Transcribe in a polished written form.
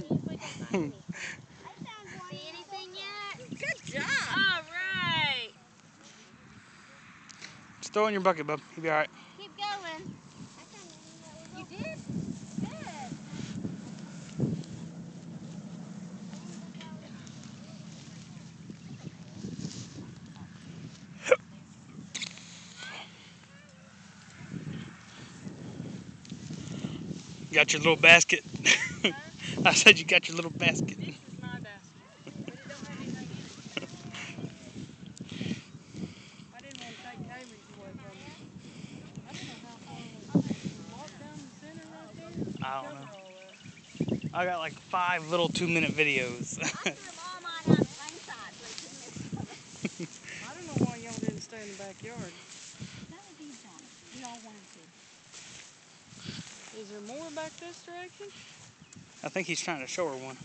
See anything yet? Good job. All right. Just throw it in your bucket, bub. You'll be all right. Keep going. You did? Good. You got your little basket. Huh? I said you got your little basket. This is my basket, but it don't have anything in it. I didn't want to take Kaylee's away from me. I don't know how far we walk down the center right there. I don't know. Cover all that. I got like 5 little 2-minute videos. I threw them all mine out the same side so they couldn't miss each other. I don't know why y'all didn't stay in the backyard. That was easy on us. We all wanted to. Is there more back this direction? I think he's trying to show her one.